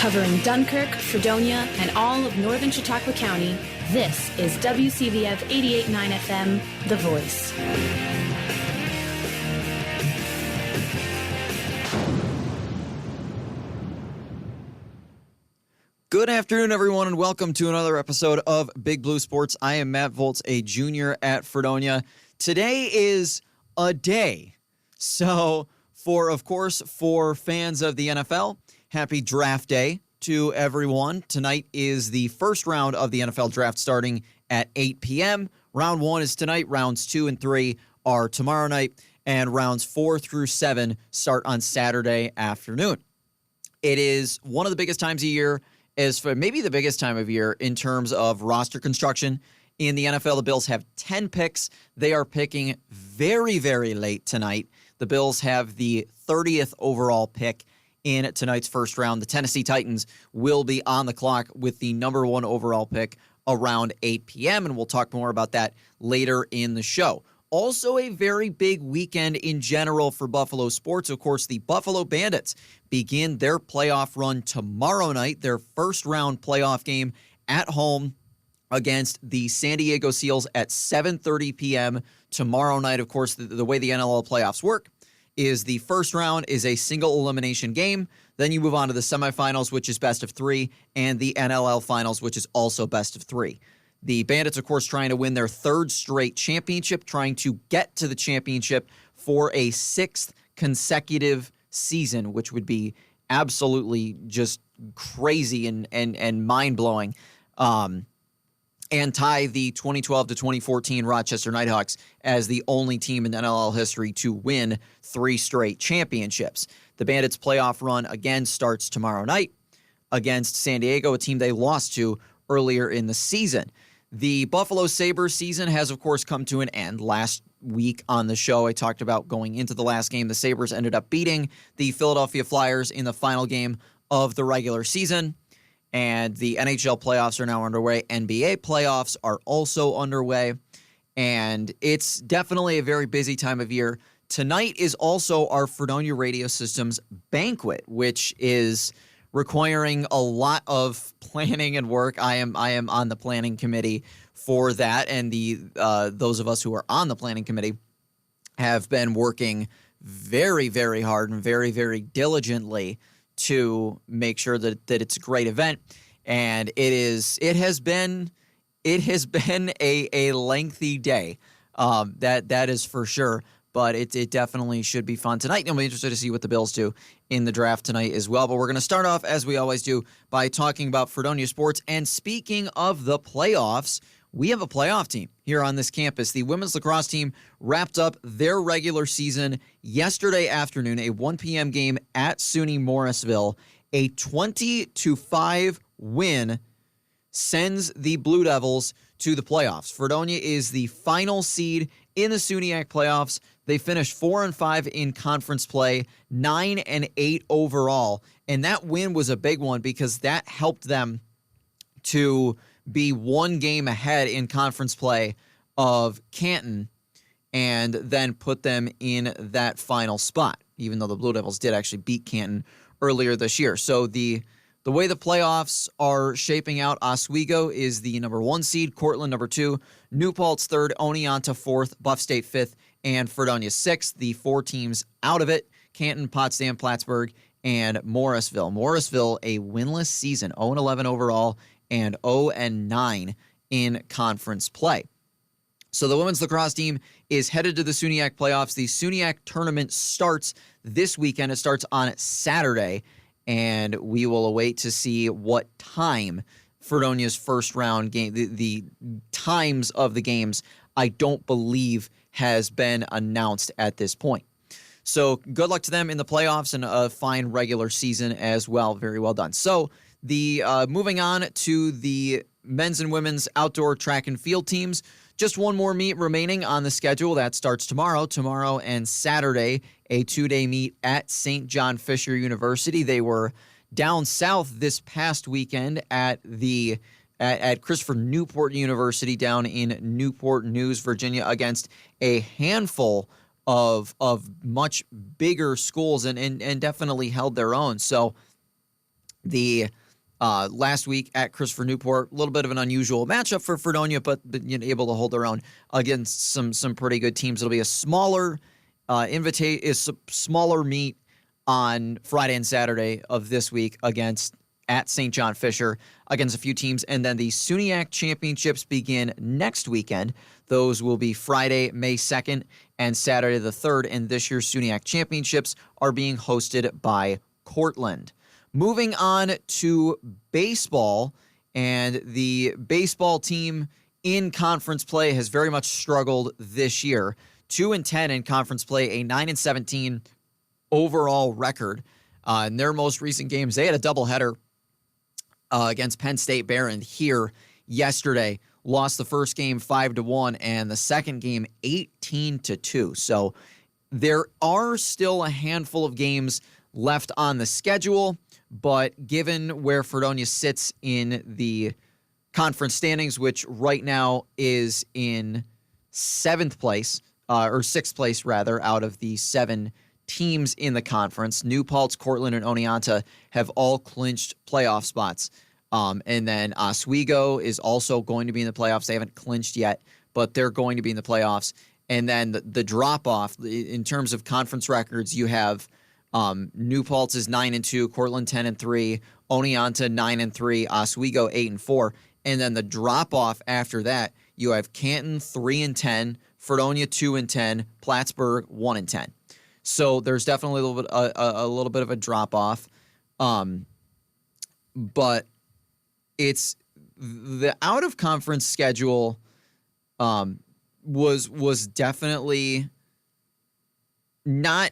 Covering Dunkirk, Fredonia, and all of northern Chautauqua County, this is WCVF 88.9 FM, The Voice. Good afternoon, everyone, and welcome to another episode of Big Blue Sports. I am Matt Volz, a junior at Fredonia. Today is a day. So, for fans of the NFL, happy draft day to everyone. Tonight is the first round of the NFL draft starting at 8 p.m. Round 1 is tonight. Rounds 2 and 3 are tomorrow night. And rounds 4 through 7 start on Saturday afternoon. It is one of the biggest times of year, as for maybe the biggest time of year in terms of roster construction. In the NFL, the Bills have 10 picks. They are picking very, very late tonight. The Bills have the 30th overall pick in tonight's first round. The Tennessee Titans will be on the clock with the number 1 overall pick around 8 p.m., and we'll talk more about that later in the show. Also a very big weekend in general for Buffalo sports. Of course, the Buffalo Bandits begin their playoff run tomorrow night, their first-round playoff game at home against the San Diego Seals at 7:30 p.m. tomorrow night. Of course, the way the NLL playoffs work is the first round is a single elimination game. Then you move on to the semifinals, which is best of 3, and the NLL finals, which is also best of 3. The Bandits, of course, trying to win their 3rd straight championship, trying to get to the championship for a 6th consecutive season, which would be absolutely just crazy and mind-blowing. And tie the 2012 to 2014 Rochester Nighthawks as the only team in NLL history to win 3 straight championships. The Bandits' playoff run again starts tomorrow night against San Diego, a team they lost to earlier in the season. The Buffalo Sabres season has, of course, come to an end. Last week on the show, I talked about going into the last game. The Sabres ended up beating the Philadelphia Flyers in the final game of the regular season. And the NHL playoffs are now underway. NBA playoffs are also underway. And it's definitely a very busy time of year. Tonight is also our Fredonia Radio Systems banquet, which is requiring a lot of planning and work. I am on the planning committee for that, and those of us who are on the planning committee have been working very, very hard and very, very diligently to make sure that it's a great event. And it has been a lengthy day. That is for sure. But it definitely should be fun tonight. And I'll be interested to see what the Bills do in the draft tonight as well. But we're going to start off, as we always do, by talking about Fredonia sports. And speaking of the playoffs, we have a playoff team here on this campus. The women's lacrosse team wrapped up their regular season yesterday afternoon, a 1 p.m. game at SUNY Morrisville. A 20-5 win sends the Blue Devils to the playoffs. Fredonia is the final seed in the SUNYAC playoffs. They finished 4-5 in conference play, 9-8 overall. And that win was a big one because that helped them to be 1 game ahead in conference play of Canton and then put them in that final spot, even though the Blue Devils did actually beat Canton earlier this year. So the way the playoffs are shaping out, Oswego is the number 1 seed, Cortland number 2, New Paltz 3rd, Oneonta 4th, Buff State 5th, and Fredonia 6th. The 4 teams out of it, Canton, Potsdam, Plattsburgh, and Morrisville. Morrisville, a winless season, 0-11 overall and 0-9 in conference play. So the women's lacrosse team is headed to the SUNYAC playoffs. The SUNYAC tournament starts this weekend. It starts on Saturday, and we will await to see what time Fredonia's first round game, the times of the games, I don't believe has been announced at this point. So good luck to them in the playoffs and a fine regular season as well. Very well done. So the moving on to the men's and women's outdoor track and field teams. Just one more meet remaining on the schedule. That starts tomorrow. Tomorrow and Saturday, a 2-day meet at St. John Fisher University. They were down south this past weekend at Christopher Newport University down in Newport News, Virginia, against a handful of much bigger schools and definitely held their own. So the last week at Christopher Newport. A little bit of an unusual matchup for Fredonia, but able to hold their own against some pretty good teams. It'll be a smaller smaller meet on Friday and Saturday of this week at St. John Fisher against a few teams. And then the SUNYAC championships begin next weekend. Those will be Friday, May 2nd and Saturday the 3rd. And this year's SUNYAC championships are being hosted by Cortland. Moving on to baseball, and the baseball team in conference play has very much struggled this year. 2-10 in conference play, a 9-17 overall record. In their most recent games, they had a doubleheader against Penn State Barron here yesterday. Lost the first game 5-1 and the second game 18-2. So there are still a handful of games left on the schedule, but given where Fredonia sits in the conference standings, which right now is in 7th place, or 6th place rather, out of the 7 teams in the conference. New Paltz, Cortland, and Oneonta have all clinched playoff spots. And then Oswego is also going to be in the playoffs. They haven't clinched yet, but they're going to be in the playoffs. And then the drop-off, in terms of conference records, you have New Paltz is 9-2, Cortland 10-3, Oneonta 9-3, Oswego 8-4. And then the drop-off after that, you have Canton 3-10, Fredonia 2-10, Plattsburgh 1-10. So there's definitely a little bit of a drop off, but it's the out of conference schedule was definitely not.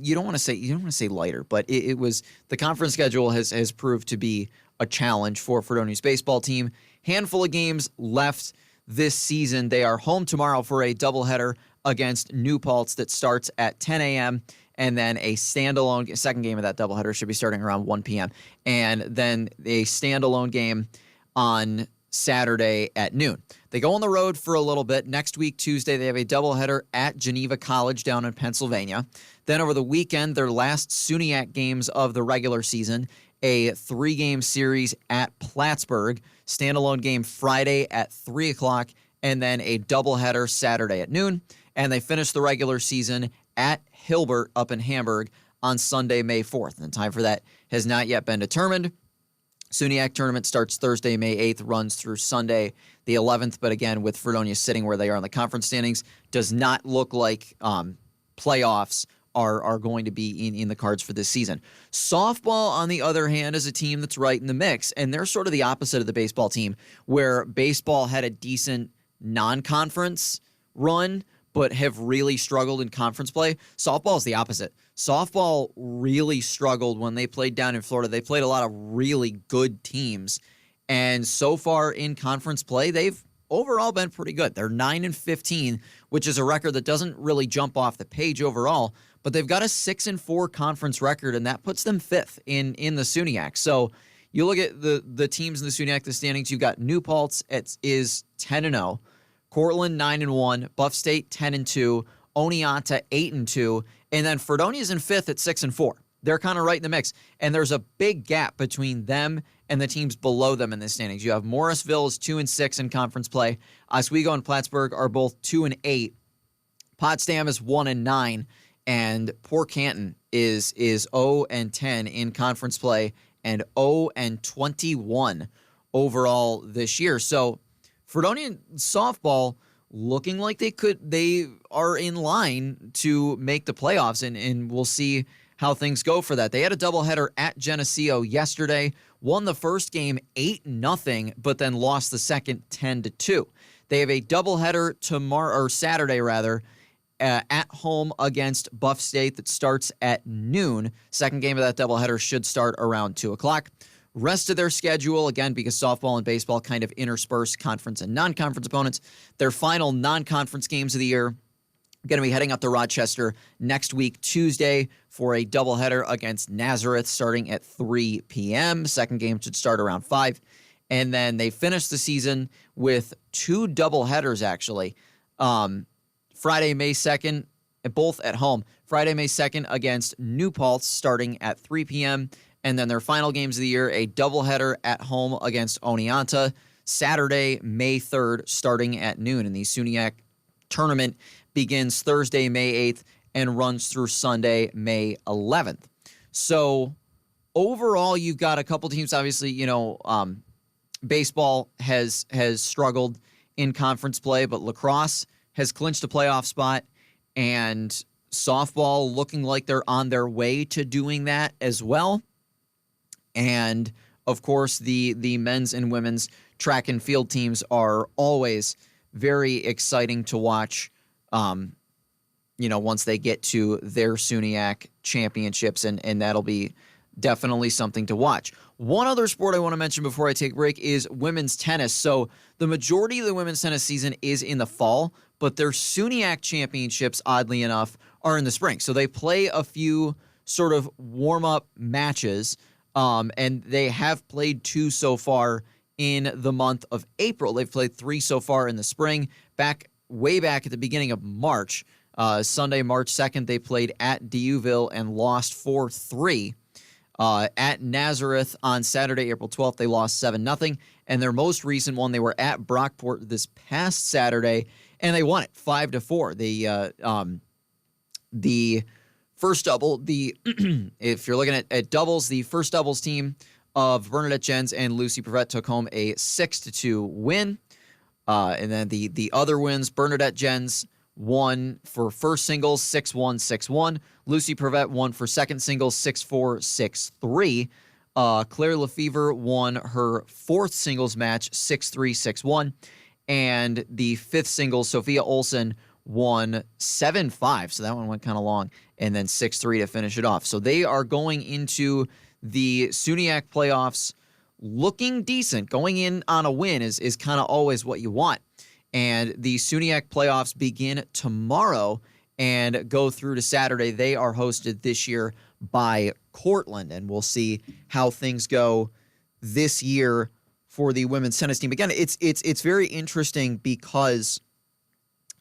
You don't want to say lighter, but it was, the conference schedule has proved to be a challenge for Fredonia's baseball team. Handful of games left this season. They are home tomorrow for a doubleheader against New Paltz that starts at 10 a.m. and then a standalone second game of that doubleheader should be starting around 1 p.m. and then a standalone game on Saturday at noon. They go on the road for a little bit. Next week, Tuesday, they have a doubleheader at Geneva College down in Pennsylvania. Then over the weekend, their last SUNYAC games of the regular season, a 3-game series at Plattsburgh, standalone game Friday at 3 o'clock, and then a doubleheader Saturday at noon. And they finish the regular season at Hilbert up in Hamburg on Sunday, May 4th. And the time for that has not yet been determined. SUNYAC tournament starts Thursday, May 8th, runs through Sunday, the 11th. But again, with Fredonia sitting where they are in the conference standings, does not look like playoffs are going to be in the cards for this season. Softball, on the other hand, is a team that's right in the mix. And they're sort of the opposite of the baseball team, where baseball had a decent non-conference run, but have really struggled in conference play. Softball is the opposite. Softball really struggled when they played down in Florida. They played a lot of really good teams. And so far in conference play, they've overall been pretty good. They're 9-15, which is a record that doesn't really jump off the page overall, but they've got a 6-4 conference record, and that puts them 5th in the SUNYAC. So you look at the teams in the SUNYAC, the standings, you've got New Paltz is 10-0. Cortland 9-1, Buff State 10-2, Oneonta 8-2, and then Fredonia's in 5th at 6-4. They're kind of right in the mix, and there's a big gap between them and the teams below them in the standings. You have Morrisville is 2-6 in conference play. Oswego and Plattsburgh are both 2-8. Potsdam is 1-9, and poor Canton is 0-10 in conference play and 0-21 overall this year. So Fredonia softball looking like they are in line to make the playoffs, and we'll see how things go for that. They had a doubleheader at Geneseo yesterday, won the first game 8-0, but then lost the second 10-2. They have a doubleheader Saturday at home against Buff State that starts at noon. Second game of that doubleheader should start around 2 o'clock. Rest of their schedule, again, because softball and baseball kind of intersperse conference and non-conference opponents, their final non-conference games of the year going to be heading up to Rochester next week, Tuesday, for a doubleheader against Nazareth starting at 3 p.m. Second game should start around 5. And then they finish the season with 2 doubleheaders, actually. Friday, May 2nd, both at home. Friday, May 2nd against New Paltz starting at 3 p.m., And then their final games of the year, a doubleheader at home against Oneonta, Saturday, May 3rd, starting at noon. And the SUNYAC tournament begins Thursday, May 8th, and runs through Sunday, May 11th. So overall, you've got a couple teams. Obviously, baseball has struggled in conference play, but lacrosse has clinched a playoff spot, and softball looking like they're on their way to doing that as well. And of course, the men's and women's track and field teams are always very exciting to watch. Once they get to their SUNYAC championships, and that'll be definitely something to watch. One other sport I want to mention before I take a break is women's tennis. So the majority of the women's tennis season is in the fall, but their SUNYAC championships, oddly enough, are in the spring. So they play a few sort of warm-up matches, and they have played 2 so far in the month of April. They've played 3 so far in the spring. Way back at the beginning of March, Sunday, March 2nd, they played at Dieuville and lost 4-3. At Nazareth on Saturday, April 12th, they lost 7-0. And their most recent one, they were at Brockport this past Saturday, and they won it 5-4. The first double, if you're looking at doubles, the first doubles team of Bernadette Jens and Lucy Prevette took home a 6-2 win. And then the other wins, Bernadette Jens won for first singles 6-1, 6-1. Lucy Prevette won for second singles 6-4, 6-3. Claire Lefevre won her fourth singles match 6-3, 6-1. And the fifth singles, Sophia Olsen, won 7-5. So that one went kind of long. And then 6-3 to finish it off. So they are going into the SUNYAC playoffs looking decent. Going in on a win is kind of always what you want. And the SUNYAC playoffs begin tomorrow and go through to Saturday. They are hosted this year by Cortland, and we'll see how things go this year for the women's tennis team. Again, it's very interesting because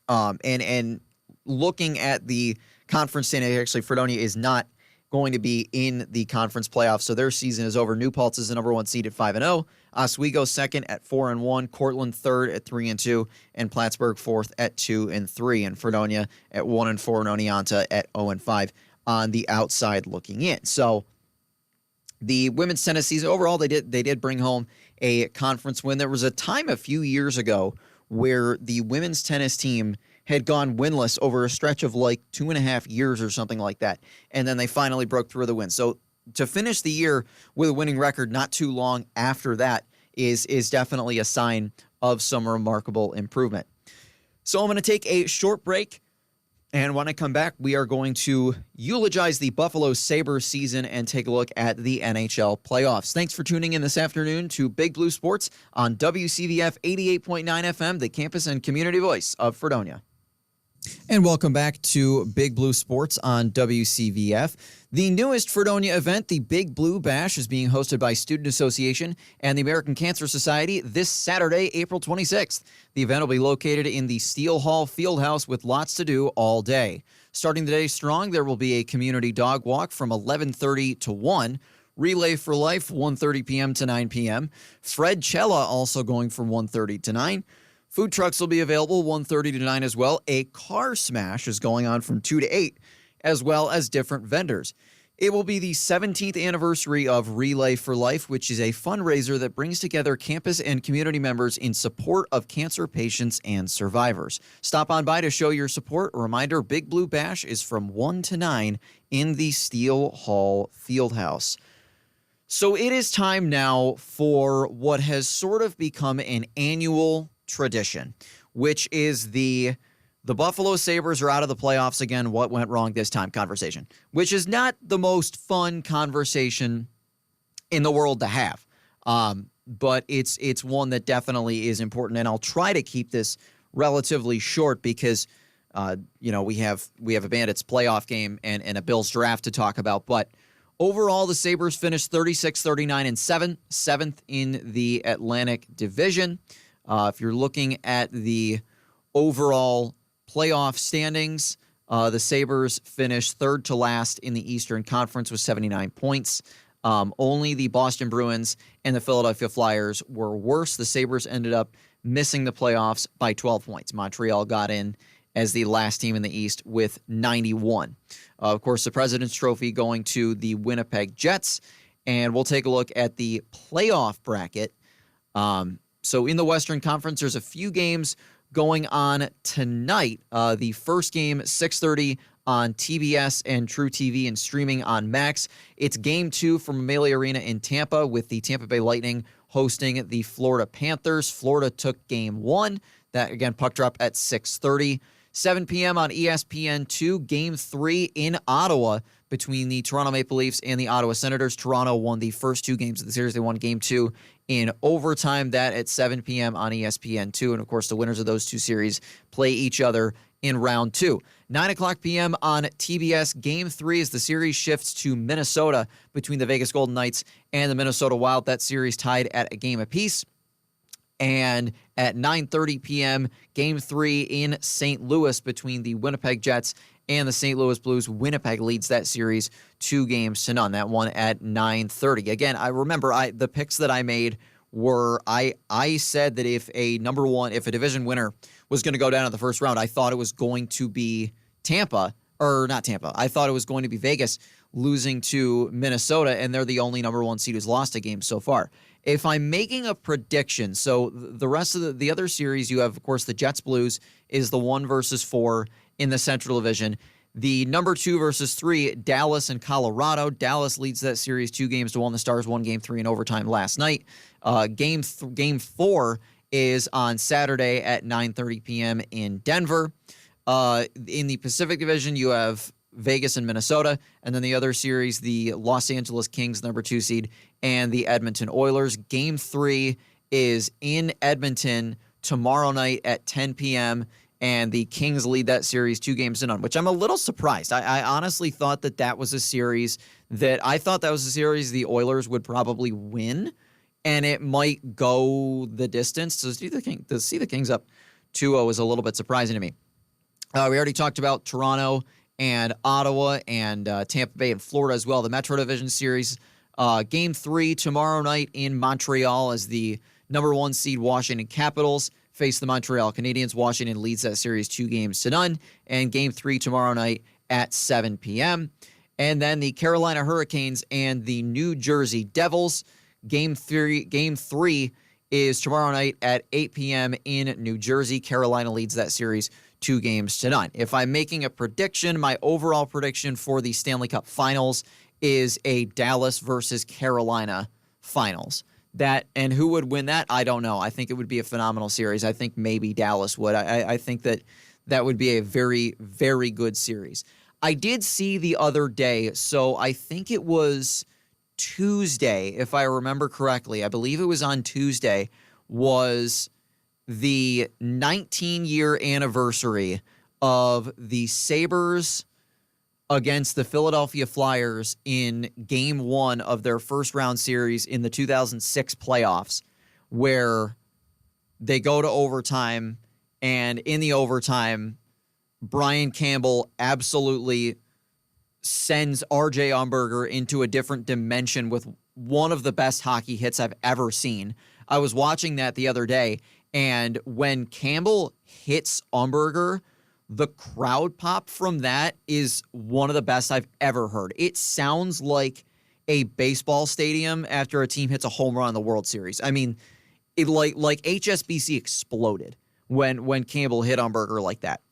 and looking at the conference standing, actually Fredonia is not going to be in the conference playoffs, so their season is over. New Paltz is the number 1 seed at 5-0. Oswego second at 4-1. Cortland third at 3-2, and Plattsburgh fourth at 2-3, and Fredonia at 1-4, and Oneonta at 0-5 on the outside looking in. So the women's tennis season overall, they did bring home a conference win. There was a time a few years ago where the women's tennis team had gone winless over a stretch of like 2.5 years or something like that. And then they finally broke through the win. So to finish the year with a winning record not too long after that is definitely a sign of some remarkable improvement. So I'm going to take a short break. And when I come back, we are going to eulogize the Buffalo Sabres season and take a look at the NHL playoffs. Thanks for tuning in this afternoon to Big Blue Sports on WCVF 88.9 FM, the campus and community voice of Fredonia. And welcome back to Big Blue Sports on WCVF. The newest Fredonia event, the Big Blue Bash, is being hosted by Student Association and the American Cancer Society this Saturday, April 26th. The event will be located in the Steel Hall Fieldhouse with lots to do all day. Starting the day strong, there will be a community dog walk from 11:30 to 1. Relay for Life, 1:30 p.m. to 9 p.m. Fred Cella also going from 1:30 to 9. Food trucks will be available 1:30 to 9 as well. A car smash is going on from 2 to 8, as well as different vendors. It will be the 17th anniversary of Relay for Life, which is a fundraiser that brings together campus and community members in support of cancer patients and survivors. Stop on by to show your support. A reminder, Big Blue Bash is from 1 to 9 in the Steel Hall Fieldhouse. So it is time now for what has sort of become an annual tradition, which is the Buffalo Sabres are out of the playoffs again. What went wrong this time conversation, which is not the most fun conversation in the world to have. But it's one that definitely is important. And I'll try to keep this relatively short because, we have a Bandits playoff game and a Bills draft to talk about. But overall, the Sabres finished 36-39-7, 7th in the Atlantic Division. If you're looking at the overall playoff standings, the Sabres finished third to last in the Eastern Conference with 79 points. Only the Boston Bruins and the Philadelphia Flyers were worse. The Sabres ended up missing the playoffs by 12 points. Montreal got in as the last team in the East with 91. Of course, the President's Trophy going to the Winnipeg Jets. And we'll take a look at the playoff bracket. So in the Western Conference, there's a few games going on tonight. The first game, 6:30 on TBS and True TV and streaming on Max. It's Game 2 from Amalie Arena in Tampa with the Tampa Bay Lightning hosting the Florida Panthers. Florida took Game 1. That, again, puck drop at 6:30. 7 p.m. on ESPN2, Game 3 in Ottawa between the Toronto Maple Leafs and the Ottawa Senators. Toronto won the first 2 games of the series. They won Game 2 in overtime. That at 7 p.m. on ESPN2. And, of course, the winners of those 2 series play each other in round 2. 9 o'clock p.m. on TBS, Game 3 as the series shifts to Minnesota between the Vegas Golden Knights and the Minnesota Wild. That series tied at a game apiece. And at 9:30 p.m., Game 3 in St. Louis between the Winnipeg Jets and the St. Louis Blues. Winnipeg leads that series 2-0. That one at 9:30. Again, I remember the picks that I made were I said that if a division winner was going to go down in the first round, I thought it was going to be Tampa, or not Tampa. I thought it was going to be Vegas losing to Minnesota, and they're the only number 1 seed who's lost a game so far. If I'm making a prediction, so the rest of the other series, you have, of course, the Jets Blues is the 1 versus 4 in the Central Division. The number 2 versus 3, Dallas and Colorado. Dallas leads that series 2-1. The Stars won Game 3 in overtime last night. Game 4 is on Saturday at 9:30 p.m. in Denver. In the Pacific Division, you have Vegas and Minnesota, and then the other series, the Los Angeles Kings, number 2 seed, and the Edmonton Oilers. Game 3 is in Edmonton tomorrow night at 10 p.m., and the Kings lead that series 2-0, which I'm a little surprised. I honestly thought that was a series the Oilers would probably win, and it might go the distance. So to see the Kings up 2-0 is a little bit surprising to me. We already talked about Toronto and Ottawa and Tampa Bay and Florida as well. The Metro Division Series, Game 3 tomorrow night in Montreal as the number 1 seed Washington Capitals face the Montreal Canadiens. Washington leads that series 2-0. And Game 3 tomorrow night at 7 p.m. And then the Carolina Hurricanes and the New Jersey Devils. Game 3 is tomorrow night at 8 p.m. in New Jersey. Carolina leads that series 2-0. If I'm making a prediction, my overall prediction for the Stanley Cup Finals is a Dallas versus Carolina Finals. And who would win that? I don't know. I think it would be a phenomenal series. I think maybe Dallas would. I think that would be a very, very good series. I did see the other day, so I think it was Tuesday, if I remember correctly. I believe it was on Tuesday, was the 19-year anniversary of the Sabres against the Philadelphia Flyers in Game 1 of their first-round series in the 2006 playoffs, where they go to overtime, and in the overtime, Brian Campbell absolutely sends R.J. Umberger into a different dimension with one of the best hockey hits I've ever seen. I was watching that the other day, and when Campbell hits Umberger, the crowd pop from that is one of the best I've ever heard. It sounds like a baseball stadium after a team hits a home run in the World Series. I mean, it like HSBC exploded when Campbell hit Umberger like that.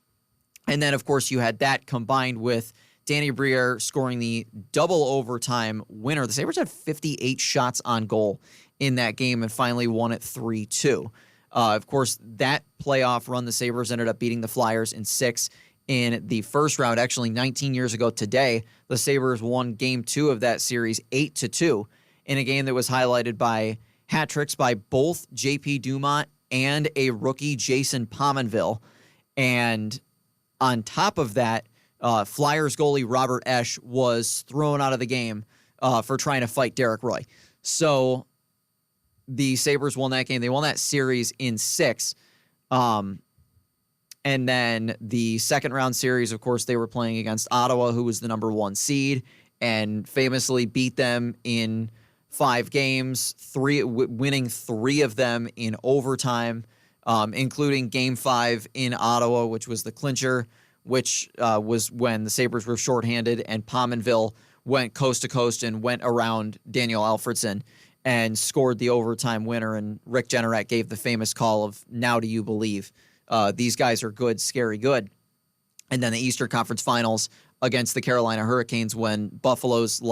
And then, of course, you had that combined with Danny Briere scoring the double overtime winner. The Sabres had 58 shots on goal in that game and finally won it 3-2. Of course, that playoff run, the Sabres ended up beating the Flyers in 6 in the first round. Actually, 19 years ago today, the Sabres won Game 2 of that series 8-2 in a game that was highlighted by hat tricks by both J.P. Dumont and a rookie, Jason Pominville. And on top of that, Flyers goalie Robert Esch was thrown out of the game for trying to fight Derek Roy. So the Sabres won that game. They won that series in 6. And then the second round series, of course, they were playing against Ottawa, who was the number 1 seed. and famously beat them in 5 games, winning 3 of them in overtime, including Game 5 in Ottawa, which was the clincher, which was when the Sabres were shorthanded and Pominville went coast to coast and went around Daniel Alfredsson and scored the overtime winner. And Rick Jeanneret gave the famous call of, "Now do you believe?" These guys are good, scary good. And then the Eastern Conference Finals against the Carolina Hurricanes when Buffalo's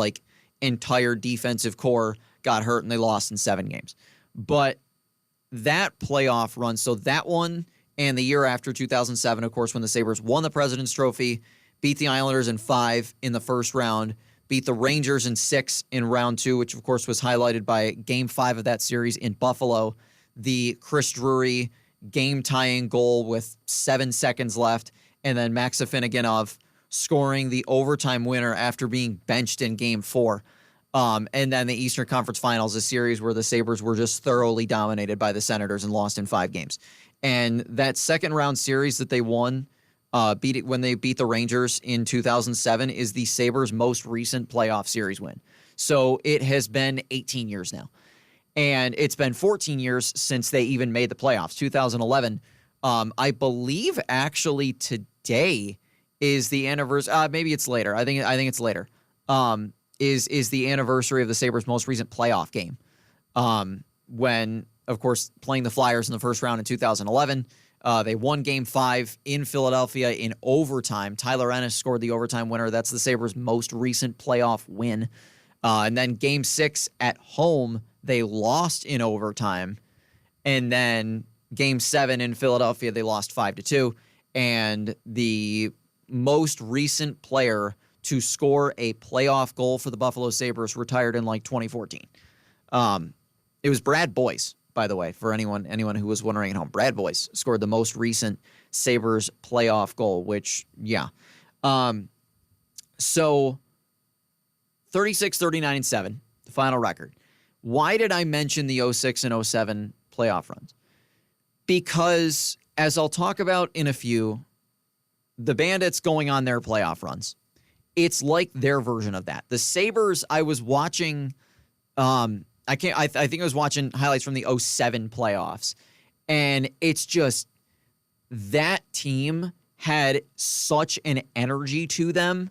entire defensive core got hurt and they lost in 7 games. But that playoff run, so that one and the year after 2007, of course, when the Sabres won the President's Trophy, beat the Islanders in 5 in the first round, beat the Rangers in 6 in round 2, which of course was highlighted by Game 5 of that series in Buffalo, the Chris Drury game-tying goal with 7 seconds left, and then Max Afinogenov scoring the overtime winner after being benched in Game 4. And then the Eastern Conference Finals, a series where the Sabres were just thoroughly dominated by the Senators and lost in 5 games. And that second-round series that they won, when they beat the Rangers in 2007, is the Sabres' most recent playoff series win. So it has been 18 years now. And it's been 14 years since they even made the playoffs. 2011, I believe actually today is the anniversary. Maybe it's later. I think it's later. Is the anniversary of the Sabres' most recent playoff game. When, of course, playing the Flyers in the first round in 2011, they won Game 5 in Philadelphia in overtime. Tyler Ennis scored the overtime winner. That's the Sabres' most recent playoff win. And then Game 6 at home, they lost in overtime. And then Game 7 in Philadelphia, they lost 5-2. And the most recent player to score a playoff goal for the Buffalo Sabres retired in 2014. It was Brad Boyce, by the way, for anyone who was wondering at home. Brad Boyce scored the most recent Sabres playoff goal, which, yeah. So 36, 39, and 7, the final record. Why did I mention the 06 and 07 playoff runs? Because, as I'll talk about in a few, the Bandits going on their playoff runs, it's like their version of that. The Sabres, I was watching, I think I was watching highlights from the 07 playoffs, and it's just that team had such an energy to them.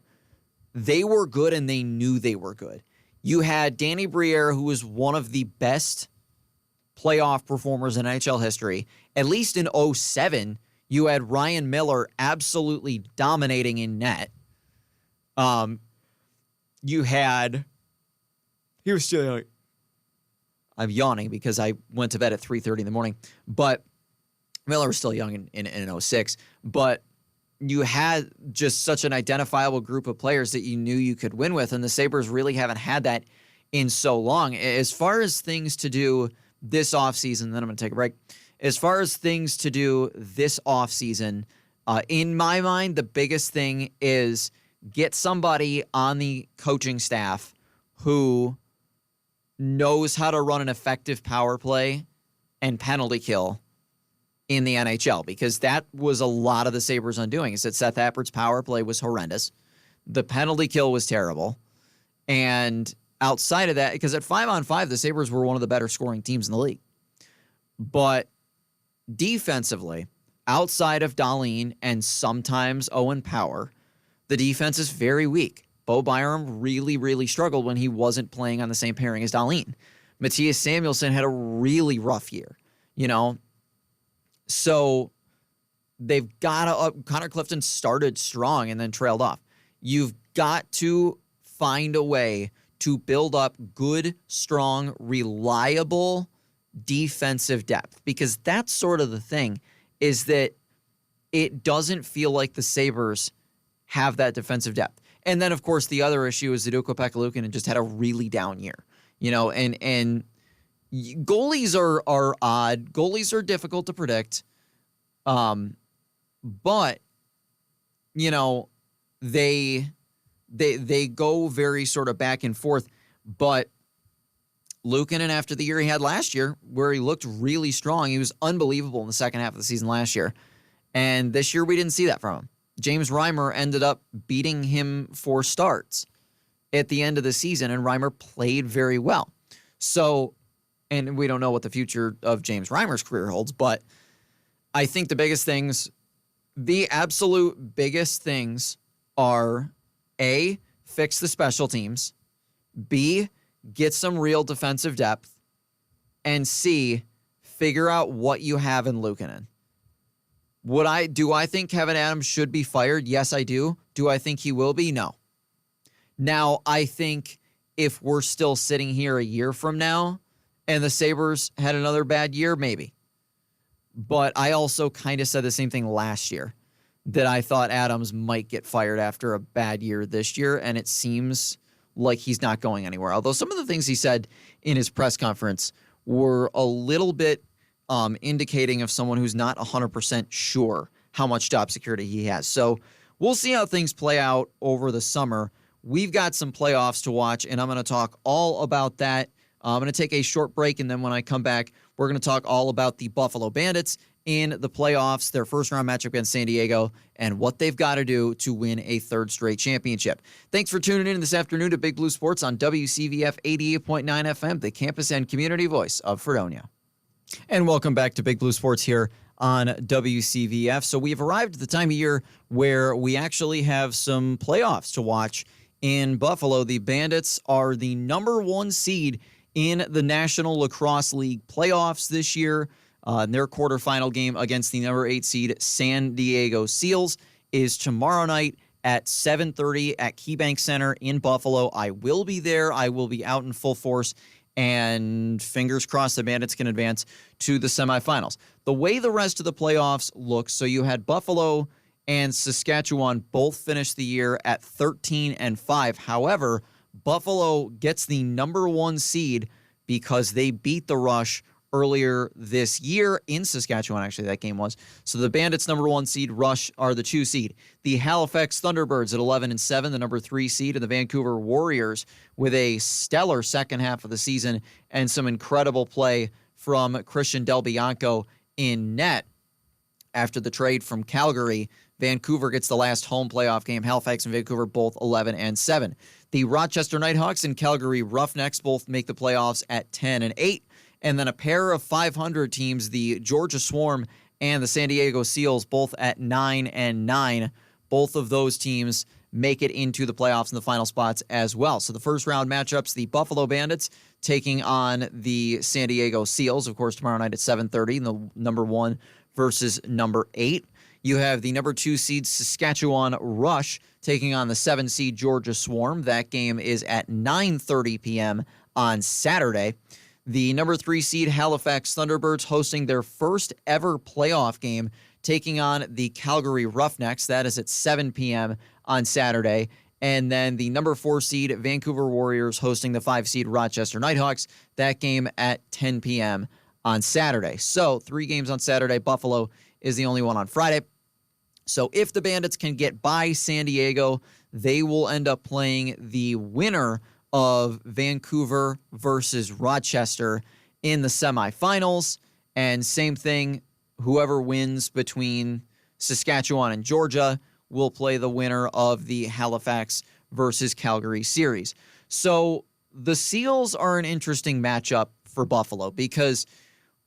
They were good, and they knew they were good. You had Danny Briere, who was one of the best playoff performers in NHL history. At least in 07, you had Ryan Miller absolutely dominating in net. You had, he was still, I'm yawning because I went to bed at 3:30 in the morning, but Miller was still young in 06, but you had just such an identifiable group of players that you knew you could win with, and the Sabres really haven't had that in so long. As far as things to do this offseason, then I'm going to take a break. As far as things to do this offseason, in my mind, the biggest thing is get somebody on the coaching staff who knows how to run an effective power play and penalty kill in the NHL, because that was a lot of the Sabres' undoing, is that Seth Appert's power play was horrendous. The penalty kill was terrible. And outside of that, because at 5-on-5, the Sabres were one of the better scoring teams in the league. But defensively, outside of Dahlin and sometimes Owen Power, the defense is very weak. Bo Byram really, really struggled when he wasn't playing on the same pairing as Dahlin. Matthias Samuelsson had a really rough year, So they've got to Connor Clifton started strong and then trailed off. You've got to find a way to build up good, strong, reliable defensive depth, because that's sort of the thing, is that it doesn't feel like the Sabres have that defensive depth. And then, of course, the other issue is that Ukko-Pekka Luukkonen just had a really down year, and goalies are odd. Goalies are difficult to predict. But they go very sort of back and forth. But Luukkonen, after the year he had last year, where he looked really strong, he was unbelievable in the second half of the season last year. And this year we didn't see that from him. James Reimer ended up beating him for starts at the end of the season, and Reimer played very well. So, and we don't know what the future of James Reimer's career holds, but I think the absolute biggest things are A, fix the special teams, B, get some real defensive depth, and C, figure out what you have in Luukkonen. Do I think Kevin Adams should be fired? Yes, I do. Do I think he will be? No. Now, I think if we're still sitting here a year from now and the Sabres had another bad year, maybe. But I also kind of said the same thing last year, that I thought Adams might get fired after a bad year this year, and it seems like he's not going anywhere. Although some of the things he said in his press conference were a little bit indicating of someone who's not 100% sure how much job security he has. So we'll see how things play out over the summer. We've got some playoffs to watch, and I'm going to talk all about that. I'm going to take a short break, and then when I come back, we're going to talk all about the Buffalo Bandits in the playoffs, their first-round matchup against San Diego, and what they've got to do to win a third straight championship. Thanks for tuning in this afternoon to Big Blue Sports on WCVF 88.9 FM, the campus and community voice of Fredonia. And welcome back to Big Blue Sports here on WCVF. So we've arrived at the time of year where we actually have some playoffs to watch in Buffalo. The Bandits are the number 1 seed in the National Lacrosse League playoffs this year. Their quarterfinal game against the number 8 seed San Diego Seals is tomorrow night at 7:30 at KeyBank Center in Buffalo. I will be there. I will be out in full force. And fingers crossed the Bandits can advance to the semifinals. The way the rest of the playoffs look, so you had Buffalo and Saskatchewan both finish the year at 13-5. However, Buffalo gets the number 1 seed because they beat the Rush earlier this year in Saskatchewan, actually, that game was. So the Bandits, number 1 seed, Rush are the 2 seed. The Halifax Thunderbirds at 11-7, the number 3 seed, and the Vancouver Warriors with a stellar second half of the season and some incredible play from Christian Del Bianco in net. After the trade from Calgary, Vancouver gets the last home playoff game. Halifax and Vancouver both 11-7. The Rochester Nighthawks and Calgary Roughnecks both make the playoffs at 10-8. And then a pair of 500 teams, the Georgia Swarm and the San Diego Seals, both at 9-9. Both of those teams make it into the playoffs in the final spots as well. So the first round matchups, the Buffalo Bandits taking on the San Diego Seals, of course, tomorrow night at 7:30, the number 1 versus number 8. You have the number 2 seed Saskatchewan Rush taking on the 7 seed Georgia Swarm. That game is at 9:30 p.m. on Saturday. The number 3 seed Halifax Thunderbirds hosting their first ever playoff game, taking on the Calgary Roughnecks. That is at 7 p.m. on Saturday. And then the number 4 seed Vancouver Warriors hosting the 5 seed Rochester Nighthawks. That game at 10 p.m. on Saturday. So 3 games on Saturday. Buffalo is the only one on Friday. So if the Bandits can get by San Diego, they will end up playing the winner of Vancouver versus Rochester in the semifinals. And same thing, whoever wins between Saskatchewan and Georgia will play the winner of the Halifax versus Calgary series. So the Seals are an interesting matchup for Buffalo because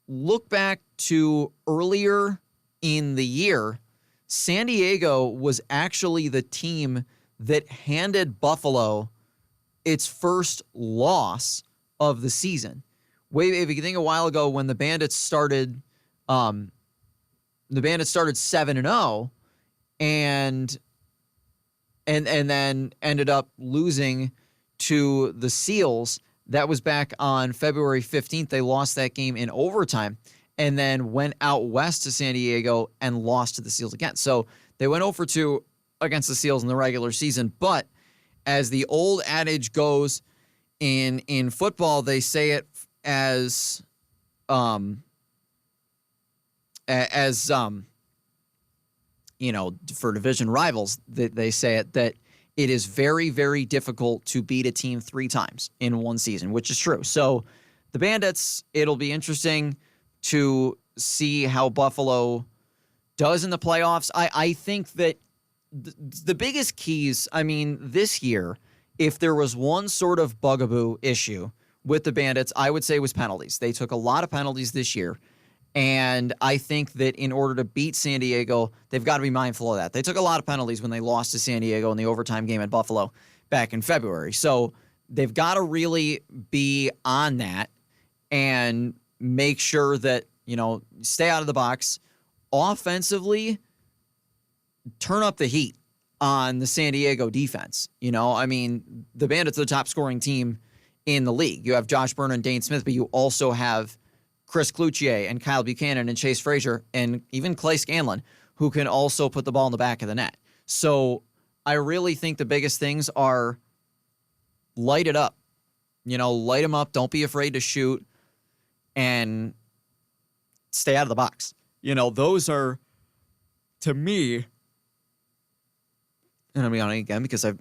look back to earlier in the year, San Diego was actually the team that handed Buffalo its first loss of the season. If you think a while ago when the Bandits started 7-0 and then ended up losing to the Seals. That was back on February 15th. They lost that game in overtime and then went out west to San Diego and lost to the Seals again. So they went 0-2 against the Seals in the regular season, but as the old adage goes in football, they say it as for division rivals, they say it that it is very, very difficult to beat a team 3 times in one season, which is true. So the Bandits, it'll be interesting to see how Buffalo does in the playoffs. I think that the biggest keys, this year, if there was one sort of bugaboo issue with the Bandits, I would say it was penalties. They took a lot of penalties this year. And I think that in order to beat San Diego, they've got to be mindful of that. They took a lot of penalties when they lost to San Diego in the overtime game at Buffalo back in February. So they've got to really be on that and make sure that, stay out of the box. Offensively, turn up the heat on the San Diego defense. The Bandits are the top scoring team in the league. You have Josh Byrne and Dane Smith, but you also have Chris Cloutier and Kyle Buchanan and Chase Frazier and even Clay Scanlon, who can also put the ball in the back of the net. So I really think the biggest things are light it up. Light them up. Don't be afraid to shoot and stay out of the box. Those are, to me, and I'm on it again because I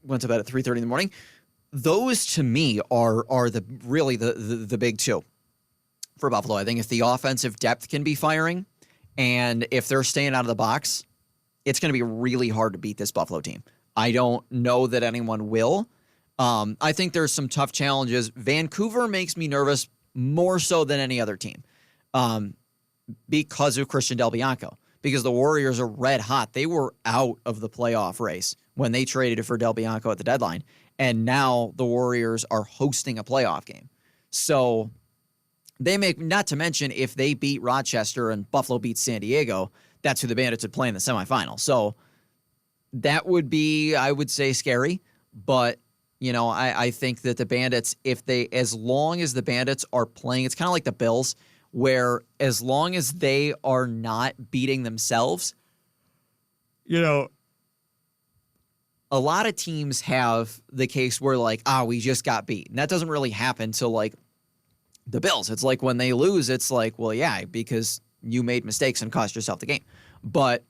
went to bed at 3:30 in the morning. Those to me are the big two for Buffalo. I think if the offensive depth can be firing and if they're staying out of the box, it's going to be really hard to beat this Buffalo team. I don't know that anyone will. I think there's some tough challenges. Vancouver makes me nervous more so than any other team because of Christian Del Bianco, because the Warriors are red hot. They were out of the playoff race when they traded for Del Bianco at the deadline, and now the Warriors are hosting a playoff game. So they make, not to mention if they beat Rochester and Buffalo beats San Diego, that's who the Bandits would play in the semifinal. So that would be, I would say, scary. But, I think that the Bandits, as long as the Bandits are playing, it's kind of like the Bills, where as long as they are not beating themselves, a lot of teams have the case where we just got beat. And that doesn't really happen till the Bills. It's like when they lose, it's like, well, yeah, because you made mistakes and cost yourself the game. But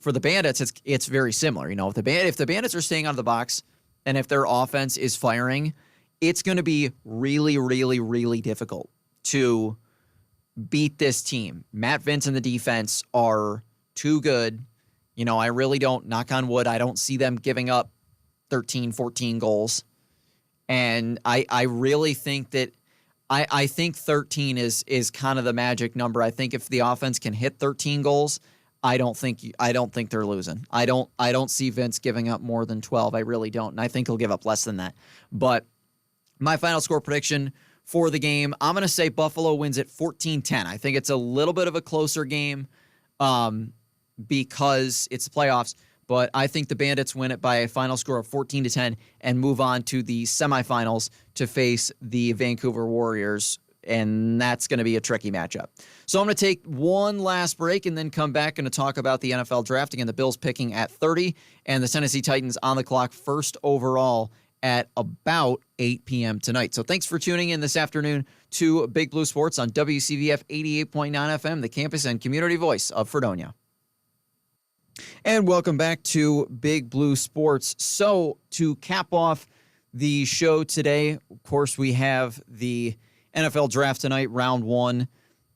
for the Bandits, it's very similar. If the Bandits are staying out of the box and if their offense is firing, it's going to be really, really, really difficult to beat this team. Matt Vince and the defense are too good. I really don't, knock on wood, I don't see them giving up 13, 14 goals. And I really think that I think 13 is kind of the magic number. I think if the offense can hit 13 goals, I don't think they're losing. I don't see Vince giving up more than 12. I really don't. And I think he'll give up less than that. But my final score prediction for the game, I'm going to say Buffalo wins at 14-10. I think it's a little bit of a closer game because it's the playoffs. But I think the Bandits win it by a final score of 14-10 and move on to the semifinals to face the Vancouver Warriors. And that's going to be a tricky matchup. So I'm going to take one last break and then come back and talk about the NFL draft. Again, the Bills picking at 30 and the Tennessee Titans on the clock first overall at about 8 p.m. tonight. So thanks for tuning in this afternoon to Big Blue Sports on WCVF 88.9 FM, the campus and community voice of Fredonia. And welcome back to Big Blue Sports. So to cap off the show today, of course, we have the NFL draft tonight. Round 1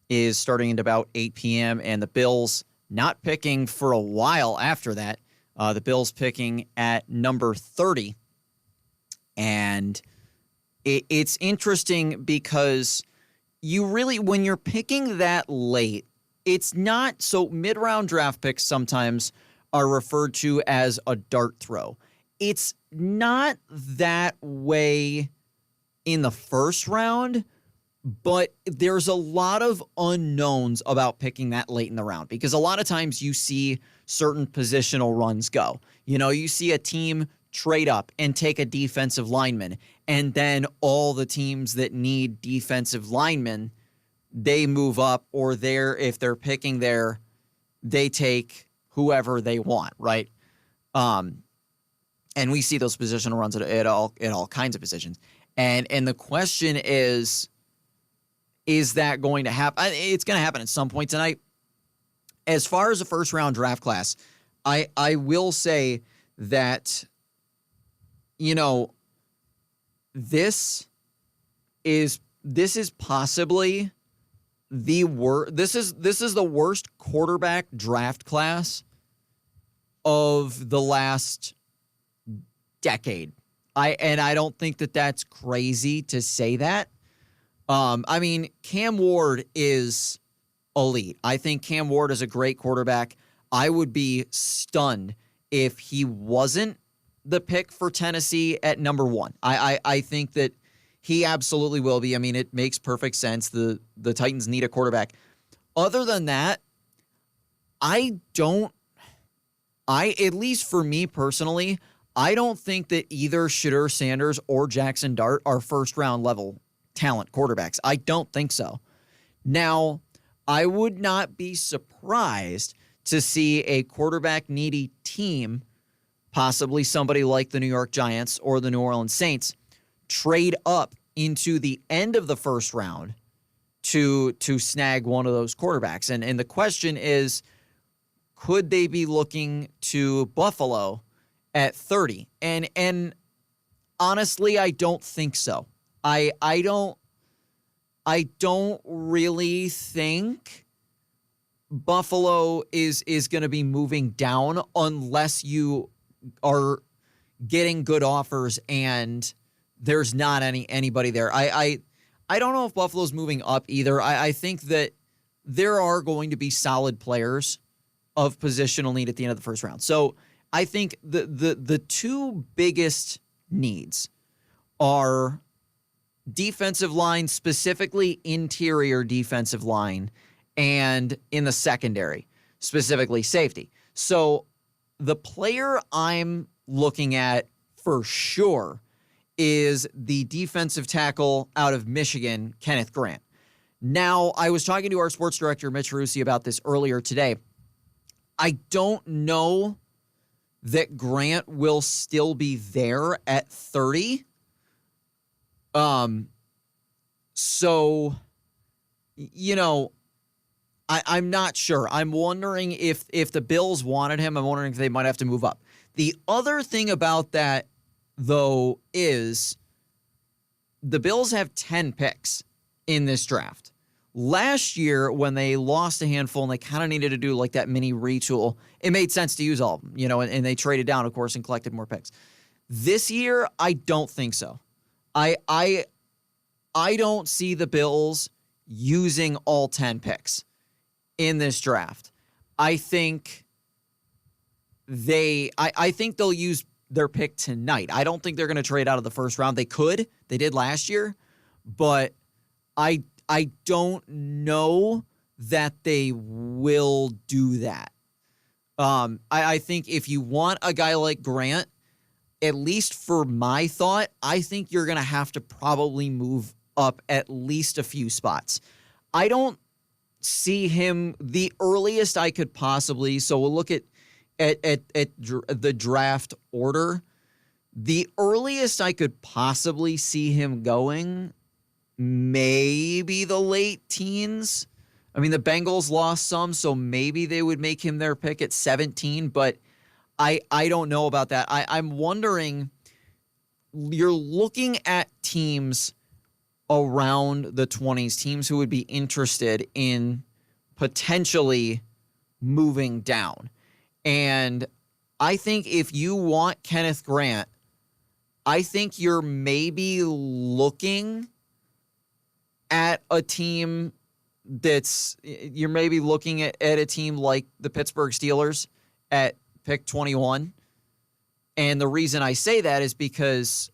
is starting at about 8 p.m. and the Bills not picking for a while after that. The Bills picking at number 30. And it's interesting because you really, when you're picking that late, it's not, so mid-round draft picks sometimes are referred to as a dart throw. It's not that way in the first round, but there's a lot of unknowns about picking that late in the round because a lot of times you see certain positional runs go. You see a team trade up and take a defensive lineman, and then all the teams that need defensive linemen, they move up, or if they're picking there, they take whoever they want, right? And we see those positional runs at all kinds of positions. And the question is that going to happen? It's going to happen at some point tonight. As far as the first round draft class, I will say that, this is possibly the worst. This is the worst quarterback draft class of the last decade I don't think that that's crazy to say that. I mean, Cam Ward is elite. I think Cam Ward is a great quarterback. I would be stunned if he wasn't the pick for Tennessee at number one. I think that he absolutely will be. I mean, it makes perfect sense. The Titans need a quarterback. Other than that, at least for me personally, I don't think that either Shedeur Sanders or Jackson Dart are first-round level talent quarterbacks. I don't think so. Now, I would not be surprised to see a quarterback-needy team, possibly somebody like the New York Giants or the New Orleans Saints, trade up into the end of the first round to snag one of those quarterbacks. And the question is, could they be looking to Buffalo at 30? And honestly, I don't think so. I don't really think Buffalo is going to be moving down unless you are getting good offers and there's not anybody there. I don't know if Buffalo's moving up either. I think that there are going to be solid players of positional need at the end of the first round. So I think the two biggest needs are defensive line, specifically interior defensive line, and in the secondary, specifically safety. So the player I'm looking at for sure is the defensive tackle out of Michigan, Kenneth Grant. Now, I was talking to our sports director, Mitch Russi, about this earlier today. I don't know that Grant will still be there at 30. So, you know, I'm not sure. I'm wondering if the Bills wanted him. I'm wondering if they might have to move up. The other thing about that, though, is the Bills have 10 picks in this draft. Last year, when they lost a handful and they kind of needed to do like that mini retool, it made sense to use all of them, you know, and they traded down, of course, and collected more picks. This year, I don't think so. I don't see the Bills using all 10 picks in this draft. I think they'll use their pick tonight. I don't think they're going to trade out of the first round. They could. They did last year. But I don't know that they will do that. I think if you want a guy like Grant, at least for my thought, I think you're going to have to probably move up at least a few spots. I don't see him the earliest I could possibly. So we'll look at the draft order. The earliest I could possibly see him going, maybe the late teens. I mean, the Bengals lost some, so maybe they would make him their pick at 17, but I don't know about that. I'm wondering, you're looking at teams around the 20s, teams who would be interested in potentially moving down. And I think if you want Kenneth Grant, I think you're maybe looking at a team you're maybe looking at a team like the Pittsburgh Steelers at pick 21. And the reason I say that is because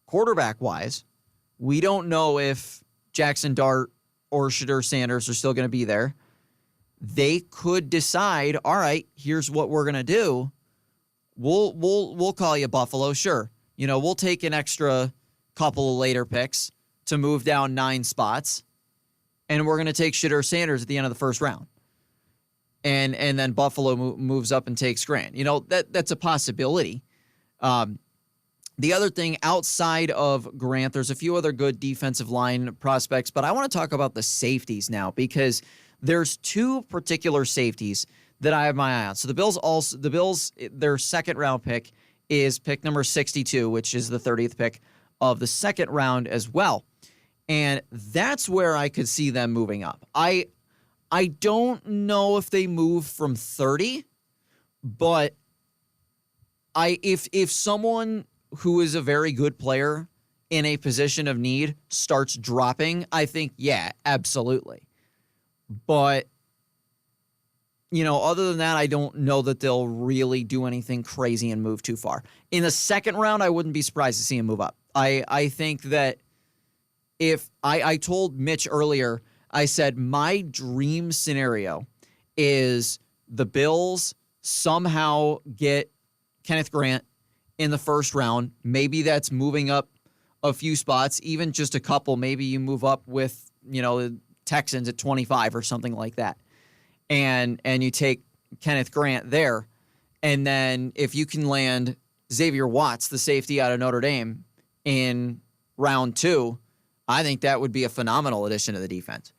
quarterback-wise, we don't know if Jackson Dart or Shedeur Sanders are still going to be there. They could decide, all right, here's what we're going to do. We'll call you Buffalo, sure. You know, we'll take an extra couple of later picks to move down 9 spots, and we're going to take Shedeur Sanders at the end of the first round. And then Buffalo moves up and takes Grant. You know, that's a possibility. The other thing, outside of Grant, there's a few other good defensive line prospects, but I want to talk about the safeties now because there's 2 particular safeties that I have my eye on. So the Bills, their second round pick is pick number 62, which is the 30th pick of the second round as well. And that's where I could see them moving up. I don't know if they move from 30, but if someone who is a very good player in a position of need starts dropping, I think, yeah, absolutely. But, other than that, I don't know that they'll really do anything crazy and move too far. In the second round, I wouldn't be surprised to see him move up. I think that if I told Mitch earlier, I said my dream scenario is the Bills somehow get Kenneth Grant in the first round. Maybe that's moving up a few spots, even just a couple. Maybe you move up with, the Texans at 25 or something like that. And you take Kenneth Grant there. And then if you can land Xavier Watts, the safety out of Notre Dame, in round 2, I think that would be a phenomenal addition to the defense.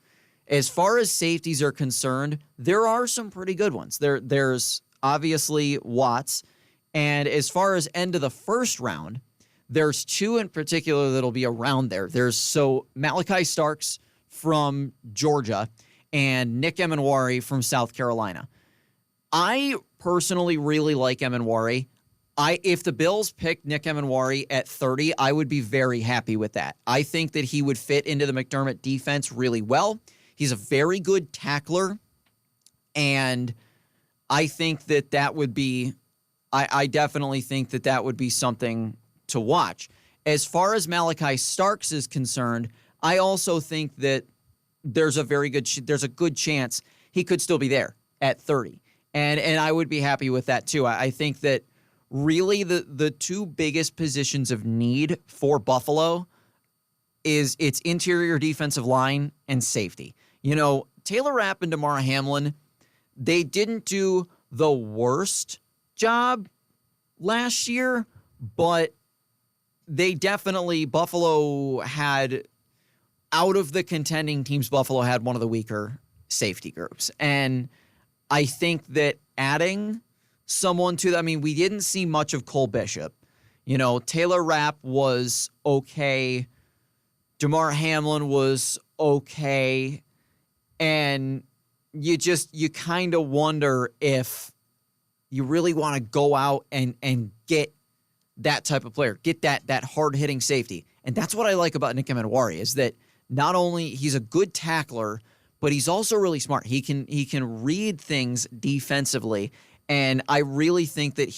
As far as safeties are concerned, there are some pretty good ones. There's obviously Watts. And as far as end of the first round, there's 2 in particular that'll be around there. There's Malachi Starks from Georgia and Nick Emenwari from South Carolina. I personally really like Emenwari. If the Bills picked Nick Emenwari at 30, I would be very happy with that. I think that he would fit into the McDermott defense really well. He's a very good tackler, and I think that would be I definitely think that would be something to watch. As far as Malachi Starks is concerned, I also think that there's a good chance he could still be there at 30. And I would be happy with that too. I think that really the 2 biggest positions of need for Buffalo is its interior defensive line and safety. Taylor Rapp and Damar Hamlin, they didn't do the worst job last year, but Buffalo had, out of the contending teams, Buffalo had one of the weaker safety groups. And I think that adding someone to that, we didn't see much of Cole Bishop. Taylor Rapp was okay. Damar Hamlin was okay. And you kind of wonder if you really want to go out and get that type of player, get that hard-hitting safety. And that's what I like about Nick Emenwari, is that not only he's a good tackler, but he's also really smart. He can read things defensively, and I really think that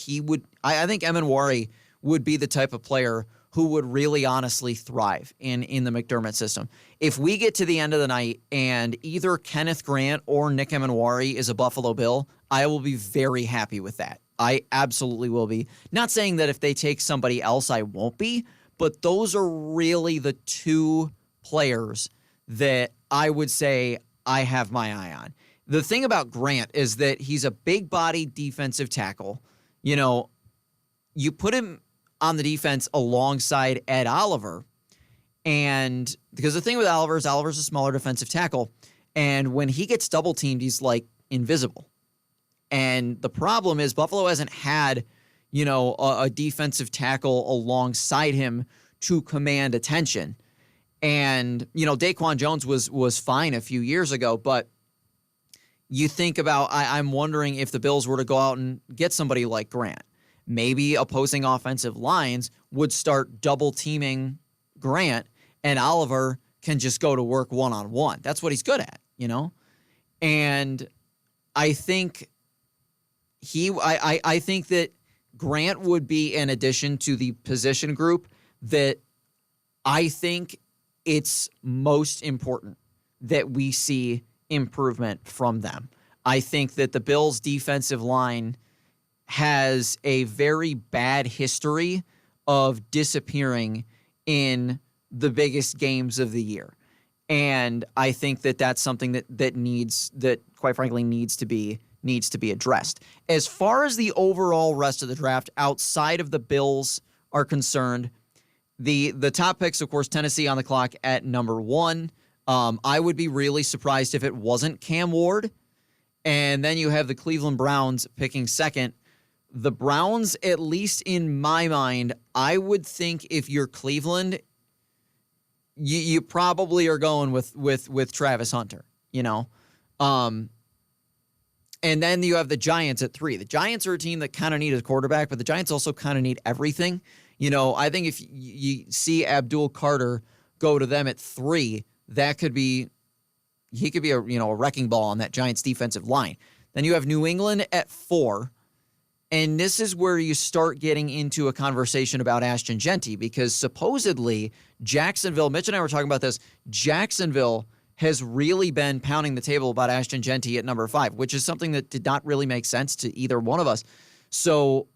I think Emenwari would be the type of player who would really honestly thrive in the McDermott system. If we get to the end of the night and either Kenneth Grant or Nick Emenwari is a Buffalo Bill, I will be very happy with that. I absolutely will be. Not saying that if they take somebody else, I won't be, but those are really the 2 players that I would say I have my eye on. The thing about Grant is that he's a big-bodied defensive tackle. You put him on the defense alongside Ed Oliver, and because the thing with Oliver's a smaller defensive tackle, and when he gets double-teamed, he's like invisible. And the problem is Buffalo hasn't had, a defensive tackle alongside him to command attention. And, Daquan Jones was fine a few years ago, but you think about, I'm wondering if the Bills were to go out and get somebody like Grant. Maybe opposing offensive lines would start double teaming Grant, and Oliver can just go to work one-on-one. That's what he's good at, And I think I think that Grant would be an addition to the position group that I think it's most important that we see improvement from them. I think that the Bills' defensive line has a very bad history of disappearing in the biggest games of the year. And I think that's something that quite frankly needs to be addressed. As far as the overall rest of the draft outside of the Bills are concerned, the top picks, of course, Tennessee on the clock at number 1. I would be really surprised if it wasn't Cam Ward. And then you have the Cleveland Browns picking second. The Browns, at least in my mind, I would think if you're Cleveland, you probably are going with Travis Hunter, And then you have the Giants at 3. The Giants are a team that kind of need a quarterback, but the Giants also kind of need everything. I think if you see Abdul Carter go to them at 3, he could be a wrecking ball on that Giants defensive line. Then you have New England at 4. And this is where you start getting into a conversation about Ashton Genty, because supposedly Jacksonville, Mitch and I were talking about this, Jacksonville has really been pounding the table about Ashton Genty at number 5, which is something that did not really make sense to either one of us. So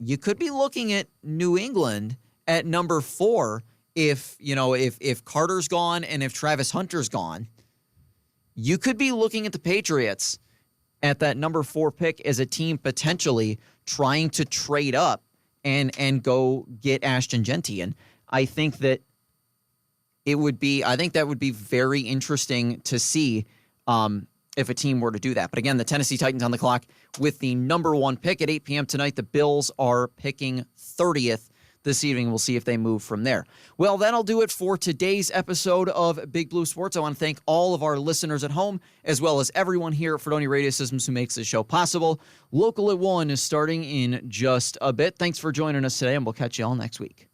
you could be looking at New England at number 4 if Carter's gone and if Travis Hunter's gone. You could be looking at the Patriots at that number 4 pick as a team potentially trying to trade up and go get Ashton Genty. And I think that would be very interesting to see if a team were to do that. But again, the Tennessee Titans on the clock with the number 1 pick at 8 p.m. tonight. The Bills are picking 30th this evening. We'll see if they move from there. Well, that'll do it for today's episode of Big Blue Sports. I want to thank all of our listeners at home, as well as everyone here at Fredonia Radio Systems who makes this show possible. Local at 1 is starting in just a bit. Thanks for joining us today, and we'll catch you all next week.